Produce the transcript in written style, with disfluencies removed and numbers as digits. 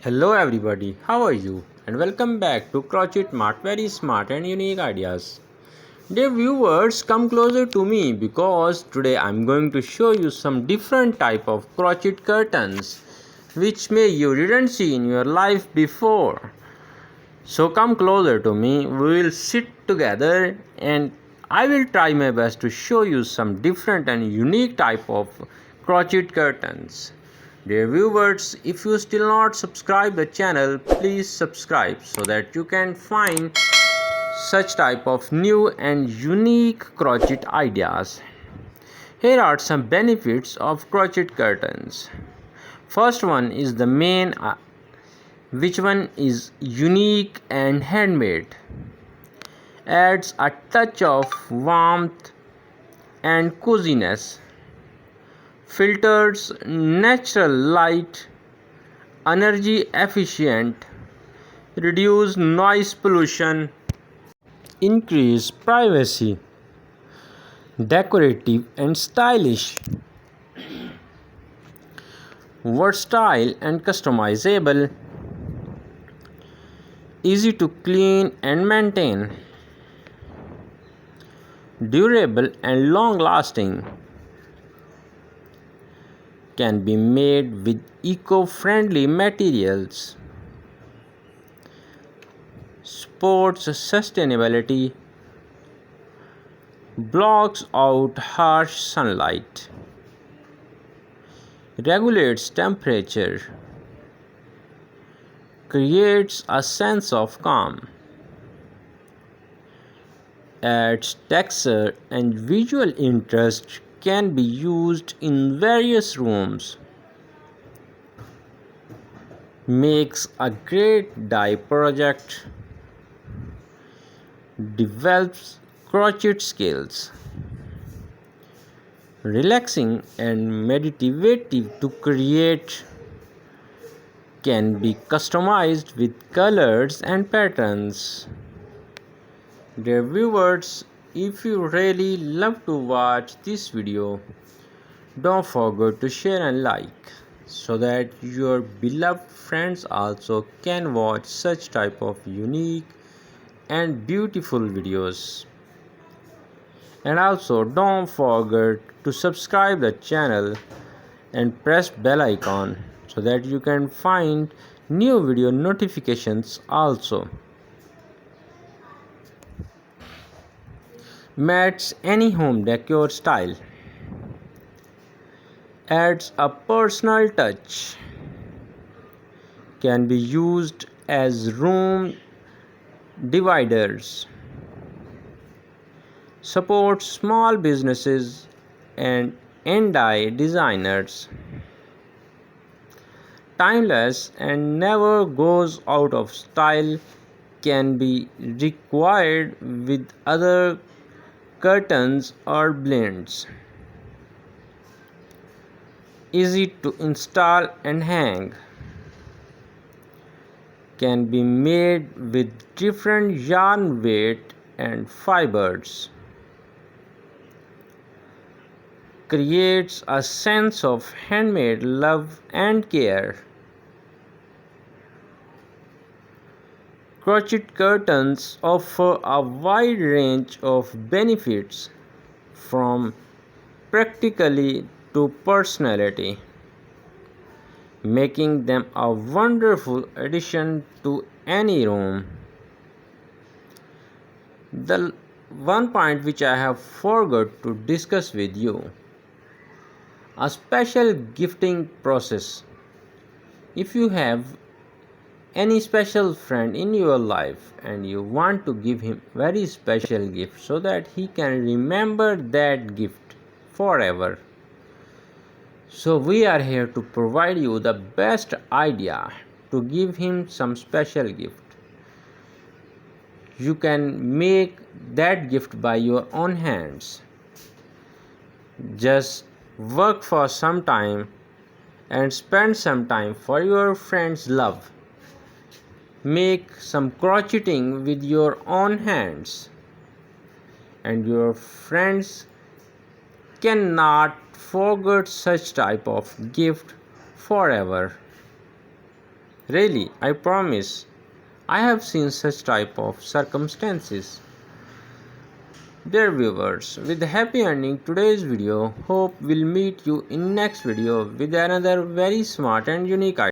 Hello everybody, how are you? And welcome back to Crochet Mart, very smart and unique ideas. Dear viewers, come closer to me because today I'm going to show you some different type of crochet curtains which may you didn't see in your life before. So come closer to me, we will sit together and I will try my best to show you some different and unique type of crochet curtains. Dear viewers, if you still not subscribe the channel, please subscribe so that you can find such type of new and unique crochet ideas. Here are some benefits of crochet curtains. First one is the main which one is unique and handmade. Adds a touch of warmth and coziness. Filters natural light, energy efficient, reduce noise pollution, increase privacy, decorative and stylish, versatile and customizable, easy to clean and maintain, durable and long lasting, can be made with eco-friendly materials, supports sustainability, blocks out harsh sunlight, regulates temperature, creates a sense of calm, adds texture and visual interest, can be used in various rooms, makes a great dye project, develops crochet skills, relaxing and meditative to create, can be customized with colors and patterns. Dear viewers, if you really love to watch this video, don't forget to share and like so that your beloved friends also can watch such type of unique and beautiful videos. And also don't forget to subscribe the channel and press bell icon so that you can find new video notifications also. Match any home decor style, adds a personal touch, can be used as room dividers, supports small businesses and end-eye designers, timeless and never goes out of style, can be required with other curtains or blinds, easy to install and hang, can be made with different yarn weight and fibers, creates a sense of handmade love and care. Crochet curtains offer a wide range of benefits from practically to personality, making them a wonderful addition to any room. The one point which I have forgot to discuss with you, a special gifting process. If you have any special friend in your life and you want to give him very special gift so that he can remember that gift forever, so we are here to provide you the best idea to give him some special gift. You can make that gift by your own hands. Just work for some time and spend some time for your friend's love. Make some crocheting with your own hands, and your friends cannot forget such type of gift forever. Really, I promise. I have seen such type of circumstances. Dear viewers, with happy ending today's video, hope we'll meet you in next video with another very smart and unique idea.